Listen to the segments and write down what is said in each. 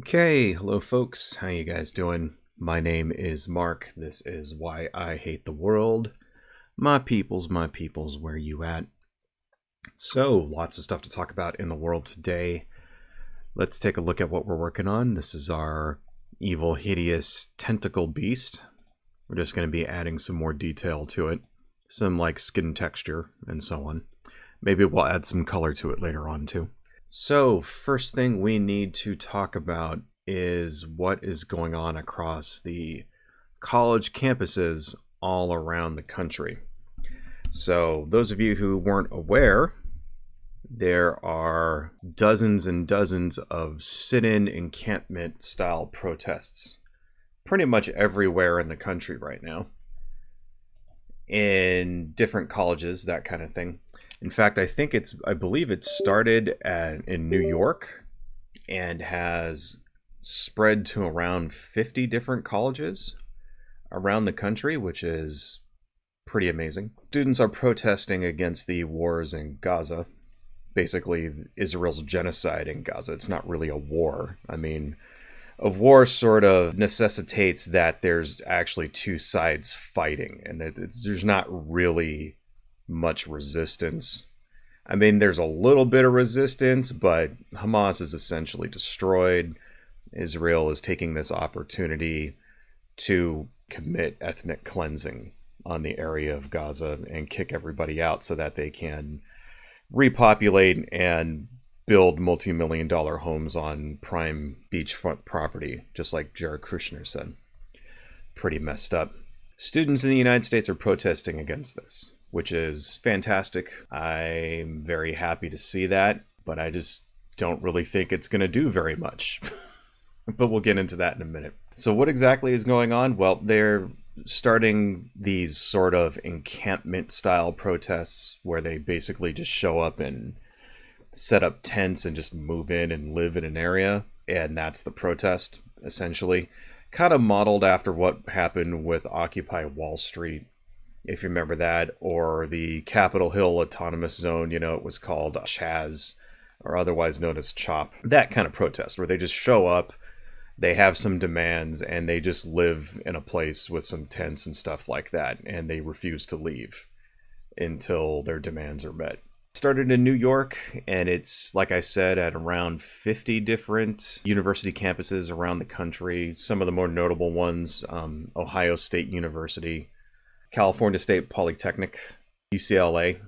Okay, hello folks, how you guys doing? My name is Mark. This is Why I Hate the World. My peoples, where you at? So, lots of stuff to talk about in the world today. Let's take a look at what we're working on. This is our evil, hideous tentacle beast. We're just going to be adding some more detail to it. Some like skin texture and so on. Maybe we'll add some color to it later on too. So, first thing we need to talk about is what is going on across the college campuses all around the country. So, those of you who weren't aware, there are dozens and dozens of sit-in encampment style protests pretty much everywhere in the country right now. In different colleges, that kind of thing. In fact, I believe it started in New York and has spread to around 50 different colleges around the country, which is pretty amazing. Students are protesting against the wars in Gaza. Basically, Israel's genocide in Gaza. It's not really a war. I mean, a war sort of necessitates that there's actually two sides fighting, and there's not really much resistance. I mean, there's a little bit of resistance, but Hamas is essentially destroyed. Israel is taking this opportunity to commit ethnic cleansing on the area of Gaza and kick everybody out so that they can repopulate and build multi-million-dollar homes on prime beachfront property, just like Jared Kushner said. Pretty messed up. Students in the United States are protesting against this, which is fantastic. I'm very happy to see that, but I just don't really think it's going to do very much. But we'll get into that in a minute. So what exactly is going on? Well, they're starting these sort of encampment-style protests where they basically just show up and set up tents and just move in and live in an area, and that's the protest, essentially. Kind of modeled after what happened with Occupy Wall Street, if you remember that, or the Capitol Hill Autonomous Zone, it was called Chaz, or otherwise known as CHOP. That kind of protest, where they just show up, they have some demands, and they just live in a place with some tents and stuff like that, and they refuse to leave until their demands are met. Started in New York, and it's, like I said, at around 50 different university campuses around the country. Some of the more notable ones, Ohio State University, California State Polytechnic, UCLA.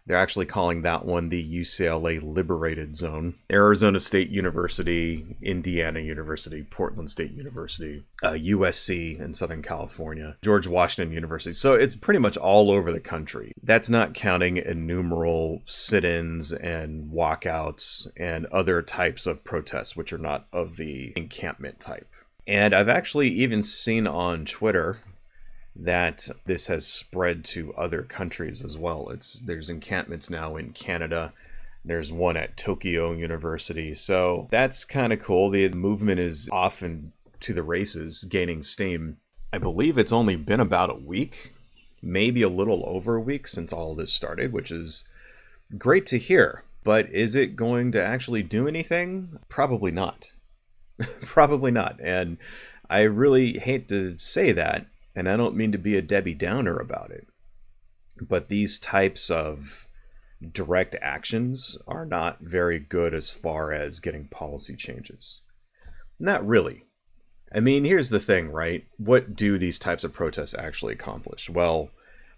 They're actually calling that one the UCLA Liberated Zone. Arizona State University, Indiana University, Portland State University, USC in Southern California, George Washington University. So it's pretty much all over the country. That's not counting innumerable sit-ins and walkouts and other types of protests, which are not of the encampment type. And I've actually even seen on Twitter that this has spread to other countries as well. There's encampments now in Canada. There's one at Tokyo University. So that's kind of cool. The movement is off and to the races, gaining steam. I believe it's only been about a week, maybe a little over a week since all this started, which is great to hear. But is it going to actually do anything? Probably not. Probably not. And I really hate to say that, and I don't mean to be a Debbie Downer about it, but these types of direct actions are not very good as far as getting policy changes. Not really. I mean, here's the thing, right? What do these types of protests actually accomplish? Well,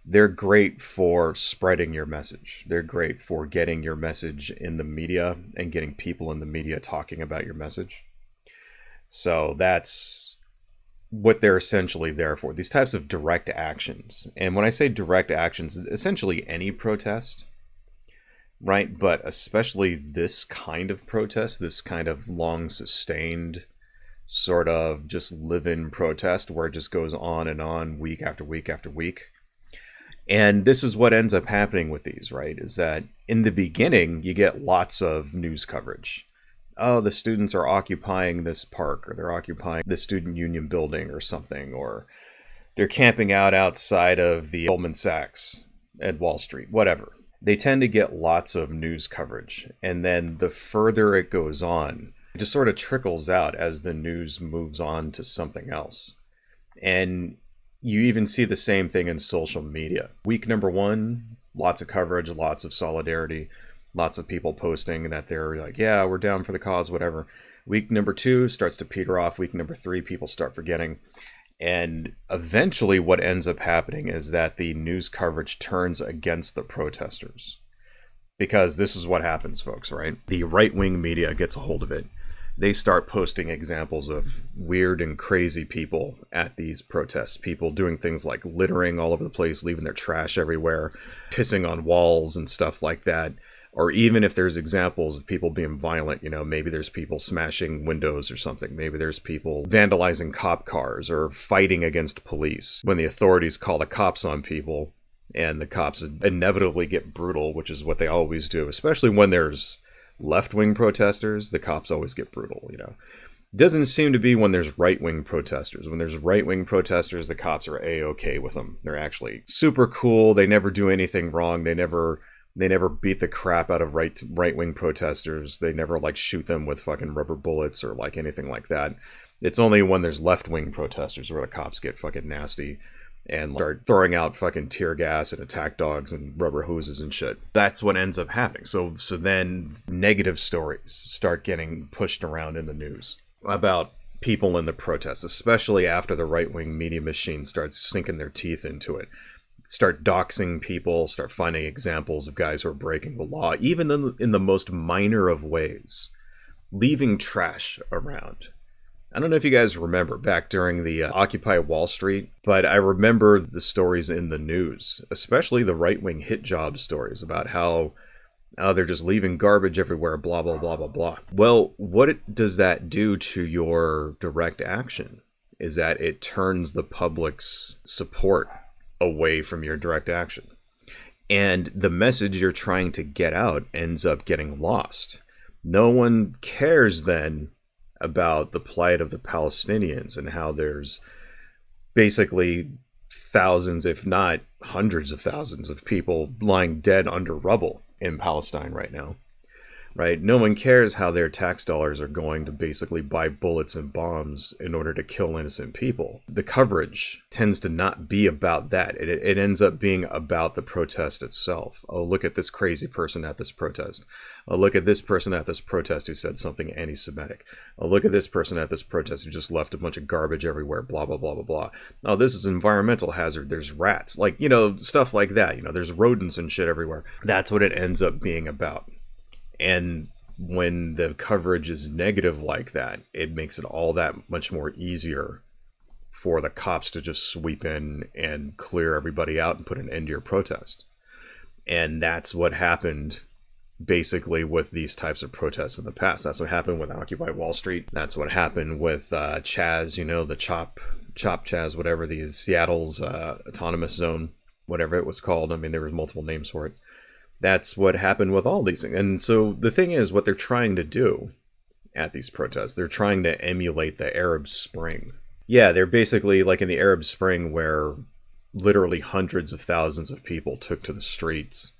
they're great for spreading your message. They're great for getting your message in the media and getting people in the media talking about your message. So that's what they're essentially there for, these types of direct actions. And when I say direct actions, essentially any protest, right? But especially this kind of protest, this kind of long sustained sort of just live-in protest where it just goes on and on week after week after week. And this is what ends up happening with these, right? Is that in the beginning, you get lots of news coverage. Oh, the students are occupying this park, or they're occupying the student union building or something, or they're camping out outside of the Goldman Sachs at Wall Street, whatever. They tend to get lots of news coverage. And then the further it goes on, It just sort of trickles out as the news moves on to something else. And you even see the same thing in social media. Week number one, lots of coverage, lots of solidarity, lots of people posting that they're like, yeah, we're down for the cause, whatever. Week number two starts to peter off. Week number three, people start forgetting. And eventually what ends up happening is that the news coverage turns against the protesters. Because this is what happens, folks, right? The right-wing media gets a hold of it. They start posting examples of weird and crazy people at these protests. People doing things like littering all over the place, leaving their trash everywhere, pissing on walls and stuff like that. Or even if there's examples of people being violent, you know, maybe there's people smashing windows or something. Maybe there's people vandalizing cop cars or fighting against police. When the authorities call the cops on people, and the cops inevitably get brutal, which is what they always do, especially when there's left-wing protesters, the cops always get brutal, you know. It doesn't seem to be when there's right-wing protesters. When there's right-wing protesters, the cops are A-okay with them. They're actually super cool. They never do anything wrong. They never beat the crap out of right-wing protesters. They never, like, shoot them with fucking rubber bullets or, like, anything like that. It's only when there's left-wing protesters where the cops get fucking nasty and start throwing out fucking tear gas and attack dogs and rubber hoses and shit. That's what ends up happening. So then negative stories start getting pushed around in the news about people in the protests, especially after the right-wing media machine starts sinking their teeth into it. Start doxing people, start finding examples of guys who are breaking the law, even in the most minor of ways, leaving trash around. I don't know if you guys remember back during the Occupy Wall Street, but I remember the stories in the news, especially the right-wing hit job stories about how they're just leaving garbage everywhere, blah, blah, blah, blah, blah. Well, what does that do to your direct action is that it turns the public's support away from your direct action. And the message you're trying to get out ends up getting lost. No one cares then about the plight of the Palestinians and how there's basically thousands, if not hundreds of thousands of people lying dead under rubble in Palestine right now. Right? No one cares how their tax dollars are going to basically buy bullets and bombs in order to kill innocent people. The coverage tends to not be about that. It ends up being about the protest itself. Oh, look at this crazy person at this protest. Oh, look at this person at this protest who said something anti-Semitic. Oh, look at this person at this protest who just left a bunch of garbage everywhere, blah, blah, blah, blah, blah. Oh, this is an environmental hazard. There's rats. Like, you know, stuff like that. You know, there's rodents and shit everywhere. That's what it ends up being about. And when the coverage is negative like that, it makes it all that much more easier for the cops to just sweep in and clear everybody out and put an end to your protest. And that's what happened basically with these types of protests in the past. That's what happened with Occupy Wall Street. That's what happened with Chaz, you know, the Chop Chaz, whatever, the Seattle's autonomous zone, whatever it was called. I mean, there was multiple names for it. That's what happened with all these things. And so the thing is, what they're trying to do at these protests, they're trying to emulate the Arab Spring. Yeah, they're basically like in the Arab Spring where literally hundreds of thousands of people took to the streets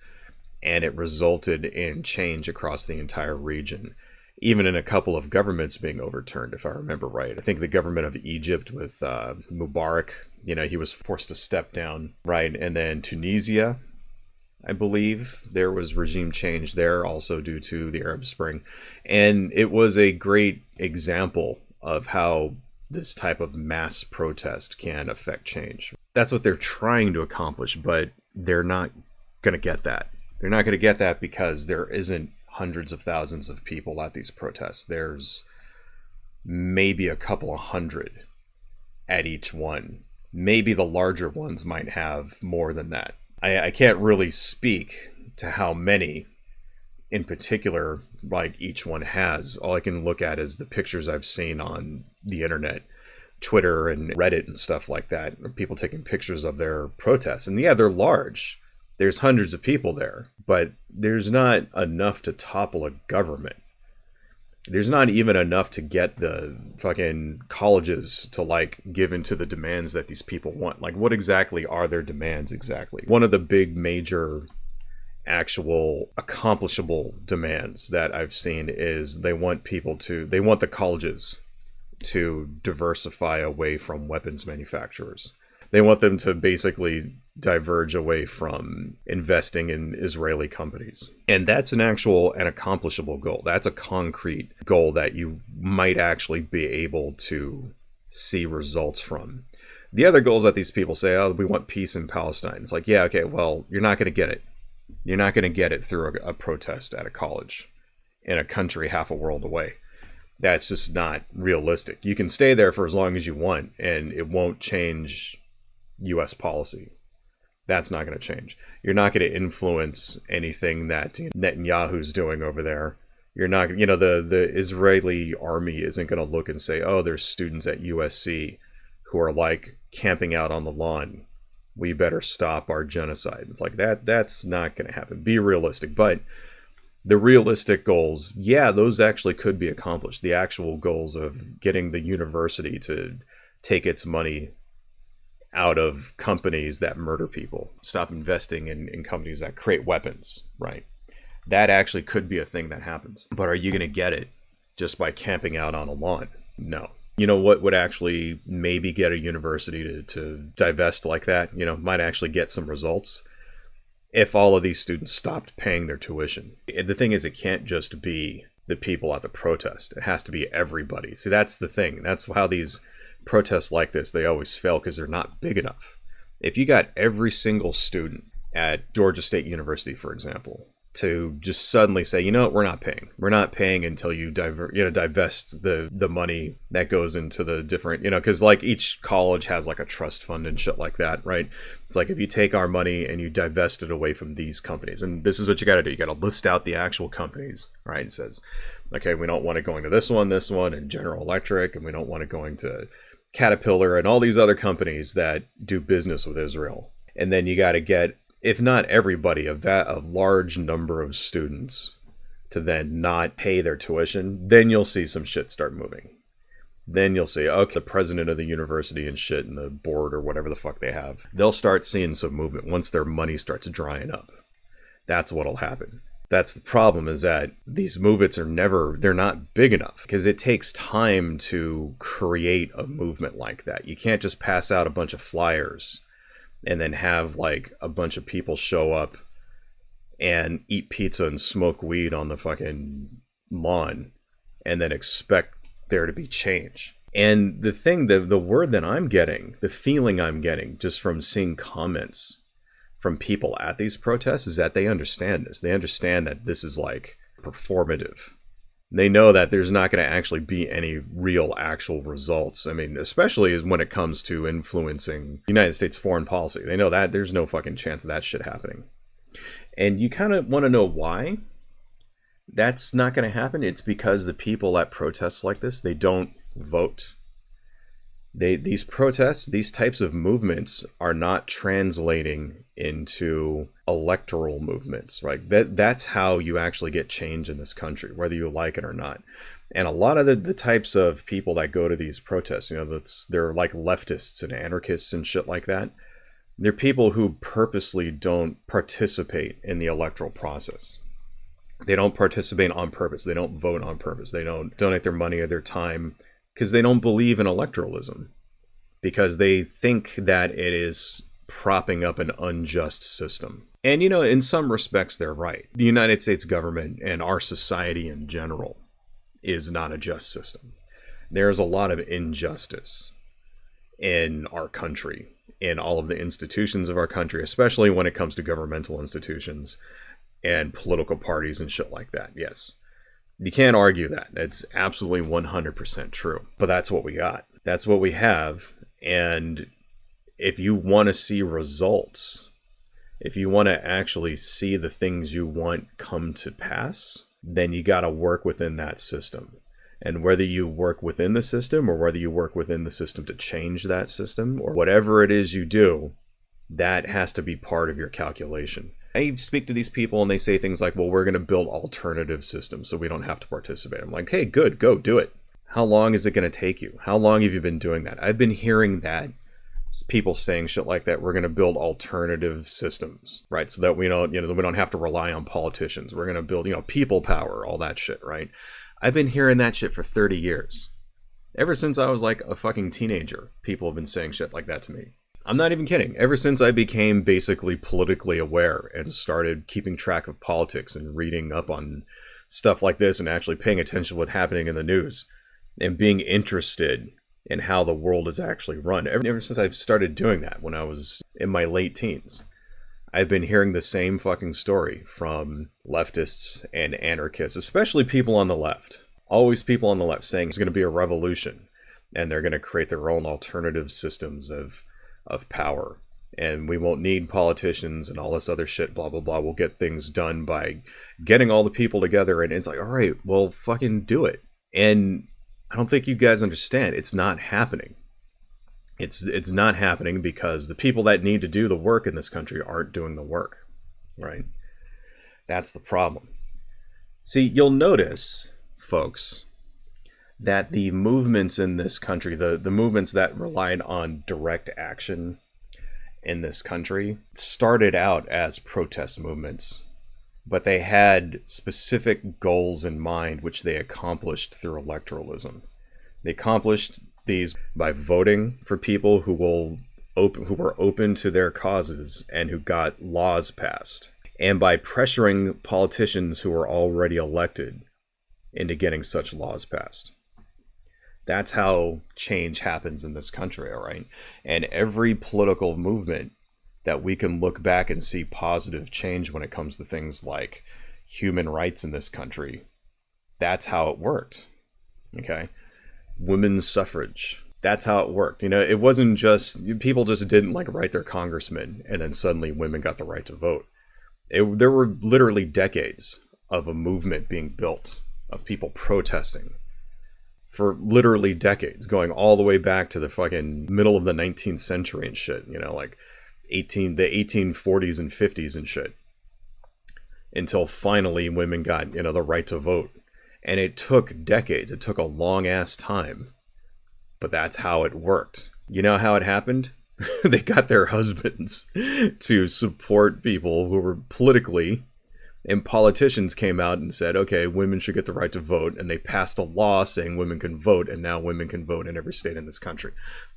and it resulted in change across the entire region, even in a couple of governments being overturned, if I remember right. I think the government of Egypt with Mubarak, you know, he was forced to step down, right? And then Tunisia, I believe there was regime change there also due to the Arab Spring. And it was a great example of how this type of mass protest can affect change. That's what they're trying to accomplish, but they're not going to get that. They're not going to get that because there isn't hundreds of thousands of people at these protests. There's maybe a couple of hundred at each one. Maybe the larger ones might have more than that. I can't really speak to how many in particular, like, each one has. All I can look at is the pictures I've seen on the internet, Twitter and Reddit and stuff like that. People taking pictures of their protests. And yeah, they're large. There's hundreds of people there, but there's not enough to topple a government. There's not even enough to get the fucking colleges to, like, give into the demands that these people want. Like, what exactly are their demands exactly? One of the big major actual accomplishable demands that I've seen is they want the colleges to diversify away from weapons manufacturers. They want them to basically diverge away from investing in Israeli companies. And that's an accomplishable goal. That's a concrete goal that you might actually be able to see results from. The other goals that these people say, oh, we want peace in Palestine. It's like, yeah, okay, well, you're not going to get it. You're not going to get it through a protest at a college in a country half a world away. That's just not realistic. You can stay there for as long as you want, and it won't change U.S. policy. That's not going to change. You're not going to influence anything that Netanyahu's doing over there. You're not, the Israeli army isn't going to look and say, oh, there's students at USC who are like camping out on the lawn. We better stop our genocide. It's like that's not going to happen. Be realistic. But the realistic goals, yeah, those actually could be accomplished. The actual goals of getting the university to take its money out of companies that murder people, stop investing in companies that create weapons, right? That actually could be a thing that happens. But are you going to get it just by camping out on a lawn? No. You know what would actually maybe get a university to divest like that, might actually get some results if all of these students stopped paying their tuition. The thing is, it can't just be the people at the protest. It has to be everybody. See, that's the thing. That's how these protests like this, they always fail, because they're not big enough. If you got every single student at Georgia State University, for example, to just suddenly say, you know what, we're not paying until you divest the money that goes into the different, because like each college has like a trust fund and shit like that, right? It's like, if you take our money and you divest it away from these companies, and this is what you got to do, you got to list out the actual companies, right? It says, okay, we don't want it going to this one, and General Electric, and we don't want it going to Caterpillar and all these other companies that do business with Israel. And then you got to get, if not everybody, a large number of students to then not pay their tuition, then you'll see some shit start moving. Then you'll see, okay, the president of the university and shit and the board or whatever the fuck they have, they'll start seeing some movement once their money starts drying up. That's what'll happen. That's the problem, is that these movements they're not big enough, because it takes time to create a movement like that. You can't just pass out a bunch of flyers and then have like a bunch of people show up and eat pizza and smoke weed on the fucking lawn and then expect there to be change. And the thing, the word that I'm getting, the feeling I'm getting just from seeing comments from people at these protests, is that they understand this. They understand that this is like performative. They know that there's not going to actually be any real actual results. I mean, especially when it comes to influencing United States foreign policy. They know that there's no fucking chance of that shit happening. And you kind of want to know why that's not going to happen. It's because the people at protests like this, they don't vote. These protests, these types of movements are not translating into electoral movements, right? That's how you actually get change in this country, whether you like it or not. And a lot of the types of people that go to these protests, they're like leftists and anarchists and shit like that. They're people who purposely don't participate in the electoral process. They don't participate on purpose. They don't vote on purpose. They don't donate their money or their time, because they don't believe in electoralism, because they think that it is propping up an unjust system. And, in some respects, they're right. The United States government and our society in general is not a just system. There's a lot of injustice in our country, in all of the institutions of our country, especially when it comes to governmental institutions and political parties and shit like that. Yes. You can't argue that. It's absolutely 100% true. But that's what we got. That's what we have. And if you want to see results, if you want to actually see the things you want come to pass, then you got to work within that system. And whether you work within the system, or whether you work within the system to change that system, or whatever it is you do, that has to be part of your calculation. I speak to these people and they say things like, well, we're going to build alternative systems so we don't have to participate. I'm like, hey, good, go do it. How long is it going to take you? How long have you been doing that? I've been hearing that People saying shit like that. We're going to build alternative systems, right? So that we don't, we don't have to rely on politicians. We're going to build, people power, all that shit, right? I've been hearing that shit for 30 years. Ever since I was like a fucking teenager, people have been saying shit like that to me. I'm not even kidding. Ever since I became basically politically aware and started keeping track of politics and reading up on stuff like this and actually paying attention to what's happening in the news and being interested in how the world is actually run. Ever since I've started doing that when I was in my late teens, I've been hearing the same fucking story from leftists and anarchists, especially people on the left. Always people on the left saying it's going to be a revolution and they're going to create their own alternative systems of power. And we won't need politicians and all this other shit, blah, blah, blah. We'll get things done by getting all the people together. And it's like, all right, well, fucking do it. And I don't think you guys understand. It's not happening. It's not happening because the people that need to do the work in this country aren't doing the work, right? That's the problem. See, you'll notice, folks, that the movements in this country, the movements that relied on direct action in this country, started out as protest movements, but they had specific goals in mind, which they accomplished through electoralism. They accomplished these by voting for people who were open to their causes and who got laws passed, and by pressuring politicians who were already elected into getting such laws passed. That's how change happens in this country, all right? And every political movement that we can look back and see positive change when it comes to things like human rights in this country, that's how it worked, okay? Women's suffrage, that's how it worked. It wasn't just, people just didn't like write their congressman and then suddenly women got the right to vote. There were literally decades of a movement being built, of people protesting for literally decades, going all the way back to the fucking middle of the 19th century and shit, like the 1840s and 50s and shit, until finally women got, the right to vote. And it took decades. It took a long ass time, but that's how it worked. You know how it happened? They got their husbands to support people who were politically, and politicians came out and said, okay, women should get the right to vote. And they passed a law saying women can vote. And now women can vote in every state in this country.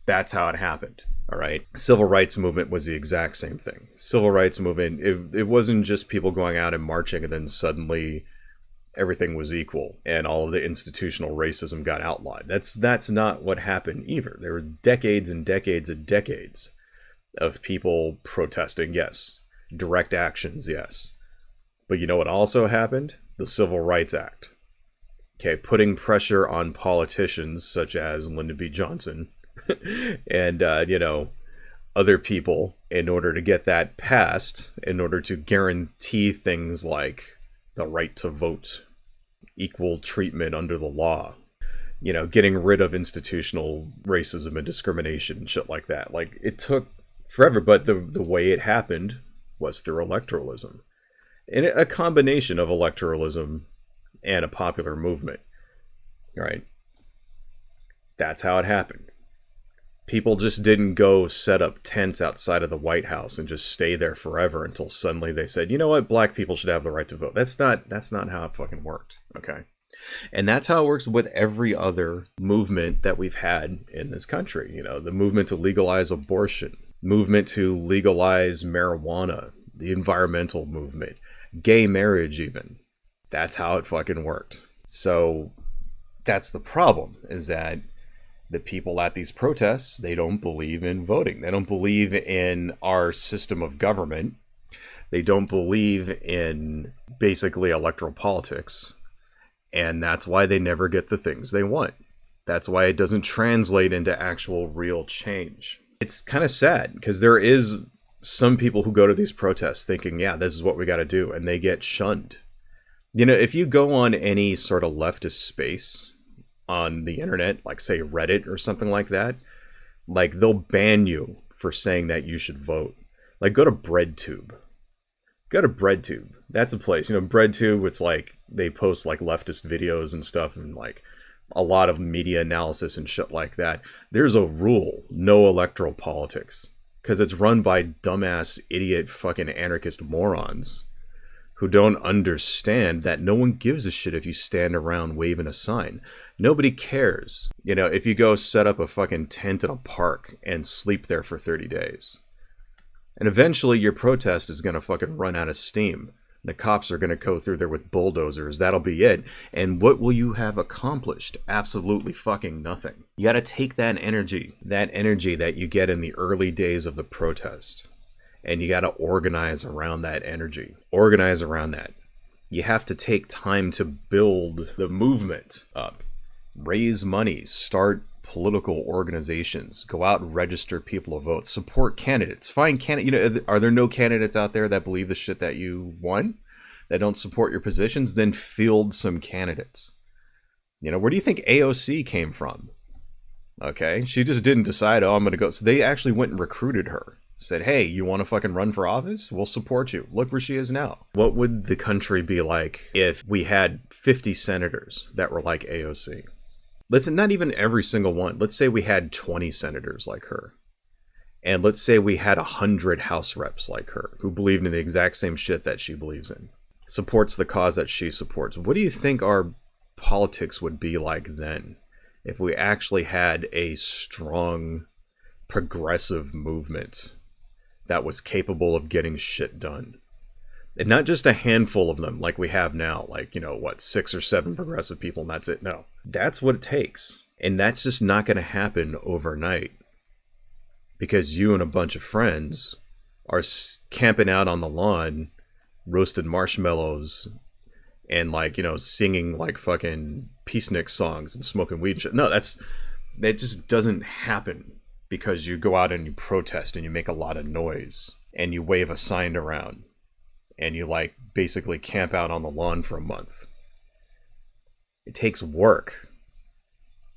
That's how it happened. All right. Civil rights movement was the exact same thing. Civil rights movement, it wasn't just people going out and marching and then suddenly everything was equal and all of the institutional racism got outlawed. That's not what happened either. There were decades and decades and decades of people protesting, yes. Direct actions, yes. But you know what also happened? The Civil Rights Act. Okay, putting pressure on politicians such as Lyndon B. Johnson and, other people in order to get that passed, in order to guarantee things like the right to vote, equal treatment under the law, getting rid of institutional racism and discrimination and shit like that. Like, it took forever, but the way it happened was through electoralism. And a combination of electoralism and a popular movement, right? That's how it happened. People just didn't go set up tents outside of the White House and just stay there forever until suddenly they said, you know what, black people should have the right to vote. That's not how it fucking worked, okay? And that's how it works with every other movement that we've had in this country. The movement to legalize abortion, movement to legalize marijuana, the environmental movement, gay marriage even. That's how it fucking worked. So that's the problem, is that the people at these protests, they don't believe in voting. They don't believe in our system of government. They don't believe in basically electoral politics. And that's why they never get the things they want. That's why it doesn't translate into actual real change. It's kind of sad because there is some people who go to these protests thinking, yeah, this is what we got to do. And they get shunned. If you go on any sort of leftist space on the internet, like say Reddit or something like that, like they'll ban you for saying that you should vote. Like go to BreadTube. Go to BreadTube. That's a place. BreadTube, it's like they post like leftist videos and stuff and like a lot of media analysis and shit like that, there's a rule: no electoral politics. Because it's run by dumbass, idiot, fucking anarchist morons who don't understand that no one gives a shit if you stand around waving a sign. Nobody cares. You know, if you go set up a fucking tent in a park and sleep there for 30 days. And eventually your protest is going to fucking run out of steam. The cops are going to go through there with bulldozers. That'll be it. And what will you have accomplished? Absolutely fucking nothing. You got to take that energy that you get in the early days of the protest, and you got to organize around that energy. Organize around that. You have to take time to build the movement up. Raise money. Start political organizations. Go out and register people to vote. Support candidates. Find candidates. You know, are there no candidates out there that believe the shit that you want? That don't support your positions? Then field some candidates. You know, where do you think AOC came from? Okay, she just didn't decide, oh, I'm going to go. So they actually went and recruited her. Said, hey, you want to fucking run for office? We'll support you. Look where she is now. What would the country be like if we had 50 senators that were like AOC? Let's not even every single one. Let's say we had 20 senators like her. And let's say we had 100 House reps like her who believed in the exact same shit that she believes in. Supports the cause that she supports. What do you think our politics would be like then if we actually had a strong, progressive movement that was capable of getting shit done? And not just a handful of them like we have now, like, you know, what, 6 or 7 progressive people and that's it. No, that's what it takes. And that's just not going to happen overnight because you and a bunch of friends are camping out on the lawn, roasted marshmallows and, like, you know, singing like fucking peacenik songs and smoking weed and shit. No, that just doesn't happen because you go out and you protest and you make a lot of noise and you wave a sign around. And you, like, basically camp out on the lawn for a month. It takes work.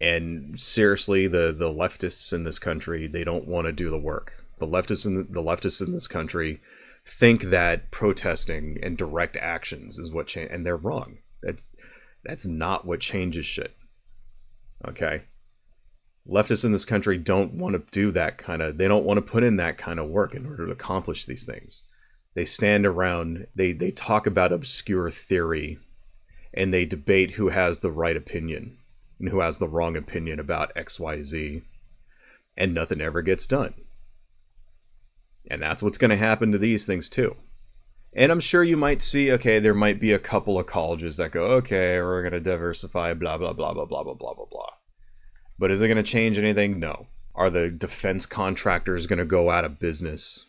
And seriously, the leftists in this country, they don't want to do the work. The leftists in this country think that protesting and direct actions is what change, and they're wrong. That's not what changes shit. Okay? Leftists in this country don't want to do that kind of, they don't want to put in that kind of work in order to accomplish these things. They stand around, they talk about obscure theory, and they debate who has the right opinion and who has the wrong opinion about XYZ, and nothing ever gets done. And that's what's going to happen to these things too. And I'm sure you might see, okay, there might be a couple of colleges that go, okay, we're going to diversify, blah, blah, blah, blah, blah, blah, blah, blah, blah. But is it going to change anything? No. Are the defense contractors going to go out of business?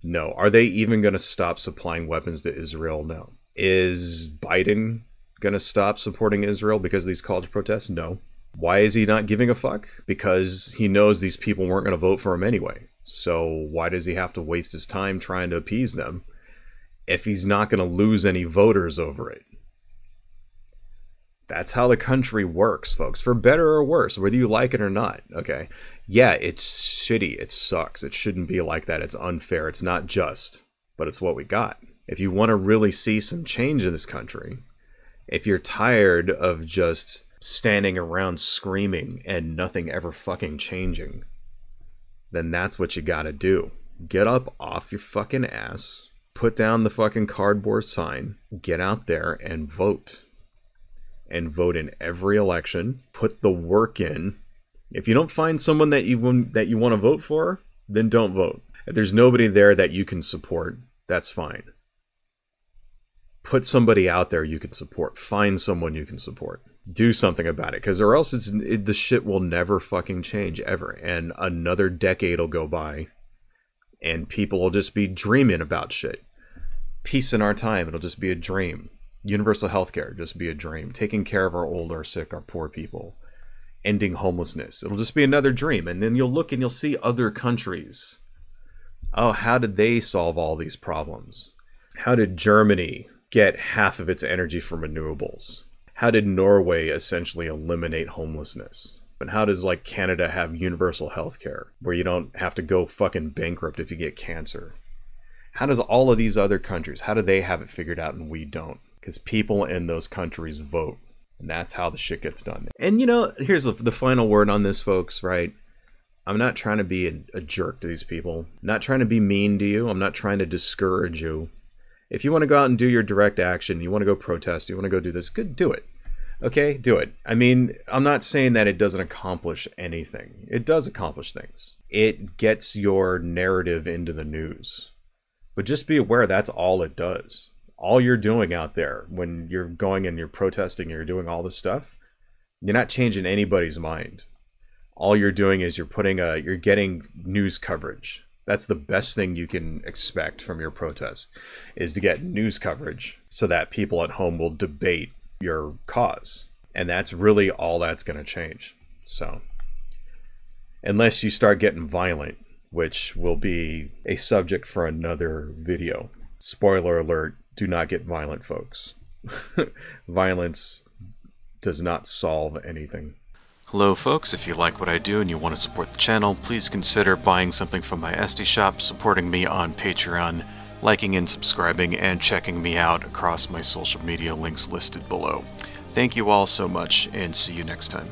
No. Are they even going to stop supplying weapons to Israel? No. Is Biden going to stop supporting Israel because of these college protests? No. Why is he not giving a fuck? Because he knows these people weren't going to vote for him anyway. So why does he have to waste his time trying to appease them if he's not going to lose any voters over it? That's how the country works, folks, for better or worse, whether you like it or not, okay? Yeah, it's shitty, it sucks, it shouldn't be like that, it's unfair, it's not just, but it's what we got. If you want to really see some change in this country, if you're tired of just standing around screaming and nothing ever fucking changing, then that's what you gotta do. Get up off your fucking ass, put down the fucking cardboard sign, get out there and vote. And vote in every election. Put the work in. If you don't find someone that you want to vote for, then don't vote. If there's nobody there that you can support, that's fine. Put somebody out there you can support. Find someone you can support. Do something about it, because or else the shit will never fucking change ever. And another decade will go by, and people will just be dreaming about shit. Peace in our time. It'll just be a dream. Universal healthcare, just be a dream. Taking care of our old, our sick, our poor people. Ending homelessness. It'll just be another dream. And then you'll look and you'll see other countries. Oh, how did they solve all these problems? How did Germany get half of its energy from renewables? How did Norway essentially eliminate homelessness? And how does, like, Canada have universal healthcare, where you don't have to go fucking bankrupt if you get cancer? How does all of these other countries, how do they have it figured out and we don't? Because people in those countries vote. And that's how the shit gets done. And you know, here's the final word on this, folks, right? I'm not trying to be a jerk to these people. I'm not trying to be mean to you. I'm not trying to discourage you. If you want to go out and do your direct action, you want to go protest, you want to go do this, good, do it. Okay, do it. I mean, I'm not saying that it doesn't accomplish anything. It does accomplish things. It gets your narrative into the news. But just be aware that's all it does. All you're doing out there when you're going and you're protesting and you're doing all this stuff, you're not changing anybody's mind. All you're doing is you're getting news coverage. That's the best thing you can expect from your protest, is to get news coverage so that people at home will debate your cause. And that's really all that's going to change. So, unless you start getting violent, which will be a subject for another video. Spoiler alert, do not get violent, folks. Violence does not solve anything. Hello folks, if you like what I do and you want to support the channel, please consider buying something from my Etsy shop, supporting me on Patreon, liking and subscribing, and checking me out across my social media links listed below. Thank you all so much, and see you next time.